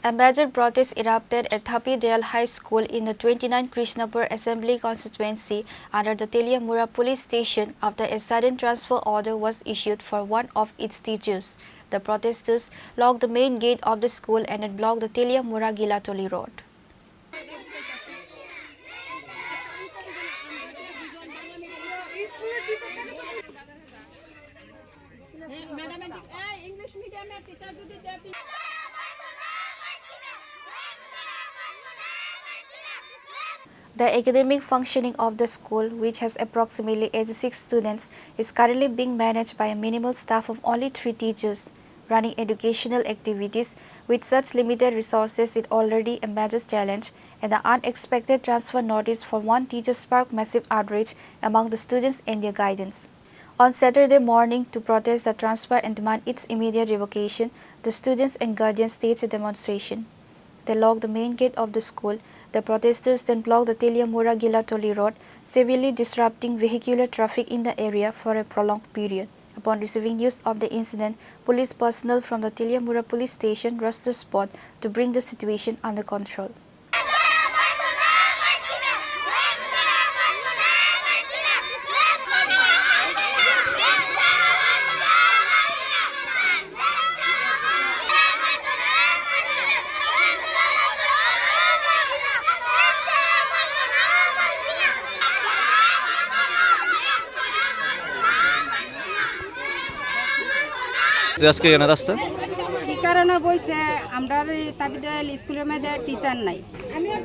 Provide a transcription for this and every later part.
A major protest erupted at Thapidyal High School in the 29 Krishnapur Assembly constituency under the Teliamura Police Station after a sudden transfer order was issued for one of its teachers. The protesters locked the main gate of the school and had blocked the Teliamura Ghilatoli road. The academic functioning of the school, which has approximately 86 students, is currently being managed by a minimal staff of only 3 teachers. Running educational activities with such limited resources is already a major challenge, and the unexpected transfer notice for one teacher sparked massive outrage among the students and their guidance. On Saturday morning, to protest the transfer and demand its immediate revocation, the students and guardians staged a demonstration. They locked the main gate of the school. The protesters then blocked the Teliamura Ghilatoli road, severely disrupting vehicular traffic in the area for a prolonged period. Upon receiving news of the incident, police personnel from the Teliamura Police Station rushed to the spot to bring the situation under control. আজকে কেন রাস্তা কি কারণে বইছে আমরা তাপিদাল স্কুলের মধ্যে teacher নাই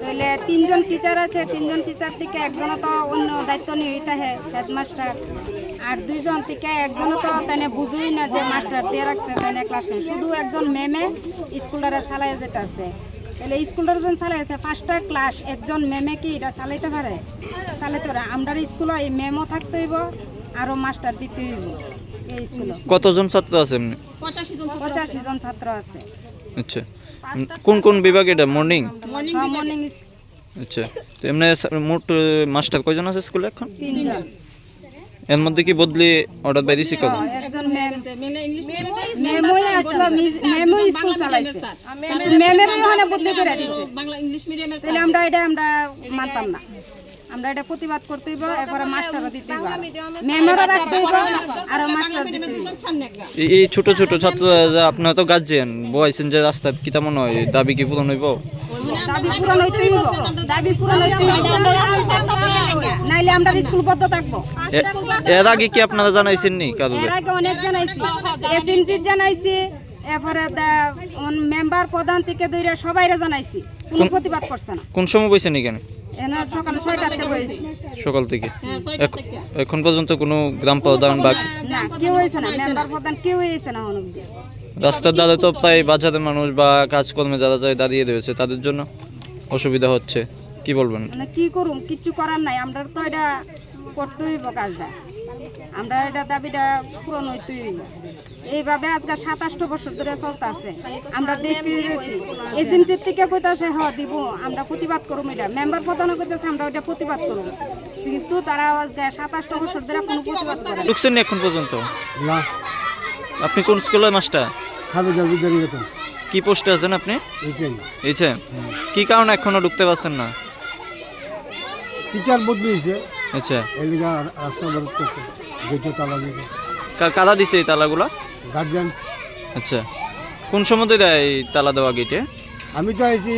তাহলে 3 জন টিচার আছে 3 জন টিচার থেকে একজন তো অন্য দায়িত্ব নিয়ে হইতা হে হেডমাস্টার আর 2 জন থেকে একজন তো তানে বুঝুই না যে মাস্টার দিয়ে রাখছে তানে ক্লাস নেই শুধু একজন মেমে স্কুলটারে চালায় যেতে আছে তাহলে স্কুলটার জন চালাইছে 5টা ক্লাস একজন মেমে কি এটা চালাইতে পারে চালাইতে পারে আমরা স্কুলে এই মেমও থাকতে হইব আর মাস্টার দিতে হইব এই স্কুলে কতজন ছাত্র আছে 85 জন ছাত্র আছে আচ্ছা কোন কোন বিভাগ এটা মর্নিং মর্নিং আচ্ছা তো এমনি মোট মাস্টার কয়জন আছে স্কুলে এখন 3 জন এর মধ্যে কি বদলি অর্ডার বাইরেছি কত একজন মেমোই আসলো মেমো স্কুল চালাইছে কিন্তু মেমেরই ওখানে বদলি করে দিয়েছে বাংলা ইংলিশ মিডিয়ামের তাহলে আমরা মানতাম না আমরা এটা প্রতিবাদ করতে হইব এরপরে মাস্টারও দিতে হইব মেমোরা রাখতে হইব আর মাস্টার দিতে হইব এই ছোট ছোট ছাত্র আপনারা তো গার্জিয়ান বয়সেন যে রাস্তা কি তেমন হয় দাবি কি পূরণ হইব দাবি পূরণ হইতে হইব নাইলে আমরা স্কুল বন্ধ থাকবো এর আগে কি আপনারা জানাইছেন নি কারো এর আগে অনেক জানাইছি এসএমসি জানাইছি এরপরে মেম্বার প্রধান থেকে ধরে সবাইরে জানাইছি কোনো প্রতিবাদ করছে না কোন সময় বইছেন এখানে সকাল 6টাতে বইছি সকাল থেকে এখন পর্যন্ত কোনো গ্রাম প্রধান বা না কেউ হইছে না মেম্বার প্রধান কেউ হইছে না অনেকদিন রাস্তার ধারে তো প্রায় বাজারের মানুষ বা কাজকর্মে যারা যায় দাঁড়িয়ে রয়েছে তাদের জন্য অসুবিধা হচ্ছে কি বলবেন মানে কি করুম কিছু করার নাই আমরা তো এটা করতে হইব কাজটা আমরা এটা দাবিটা পূরণ হইতে হইব এইভাবে আজকে 27 বছর ধরে চলতেছে আমরা দেখি গেছি এসএমসি থেকে কইতাছে দিব আমরা প্রতিবাদ করব এটা মেম্বার প্রধান কইতাছে আমরা এটা প্রতিবাদ করব কিন্তু তারা আজকে 27 বছর ধরে কোনো প্রতিবাদ করে না ঢুকছেন এখন পর্যন্ত না আপনি কোন স্কুলের মাস্টার থাপিদাল বিদ্যালয় কি পোস্টে আছেন আপনি এইছে কি কারণে এখনো ঢুকতে পারছেন না টিচার বদলি হইছে আচ্ছা এলিগা রাস্তা বন্ধ করতে গেটে তালা দিয়েছে কারা দিছে এই তালাগুলা গার্জিয়ান আচ্ছা কোন সময় দেয় এই তালা দেওয়া গেটে আমি তো আইছি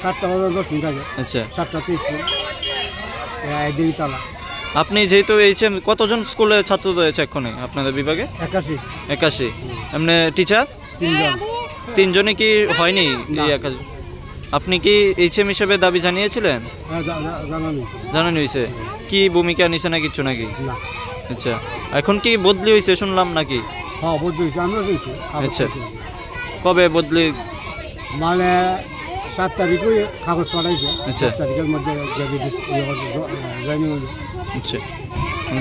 7:10 আগে আচ্ছা 7:30 এই তালা আপনি যেহেতু এইছে কতজন স্কুলে ছাত্র রয়েছে এখন আপনাদের বিভাগে 81 এমনি টিচার 3 জনে কি হয়নি এই 81 আপনি কি এইচএম হিসেবে দাবি জানিয়েছিলেন জানানো হয়েছে কি ভূমিকা নিছে না কিছু নাকি না আচ্ছা এখন কি বদলি হয়েছে শুনলাম নাকি হ্যাঁ বদলি হয়েছে আমরা দেখছি আচ্ছা কবে বদলি মানে 7 তারিখে কাগজ পাঠাইছে আচ্ছা 7 তারিখের মধ্যে জয়েন হলো আচ্ছা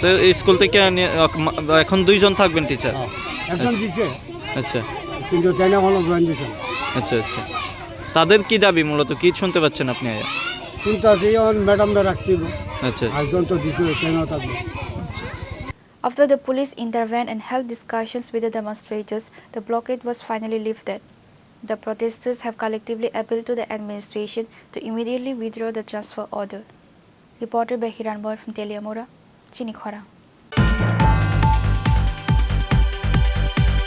তো এই স্কুল থেকে এখন 2 জন থাকবেন টিচার একজন দিছে আচ্ছা কিন্তু তাই হলো জয়েন দিছে আচ্ছা আচ্ছা তাদের কি দাবি মূলত কি শুনতে পাচ্ছেন আপনি কিন্তু ম্যাডামরা রাখতে আচ্ছা একজন তো দিছে কেন থাকবে After the police intervened and held discussions with the demonstrators, the blockade was finally lifted. The protesters have collectively appealed to the administration to immediately withdraw the transfer order. Reporter by Hiranboy from Teliamura, Chini, Khorang.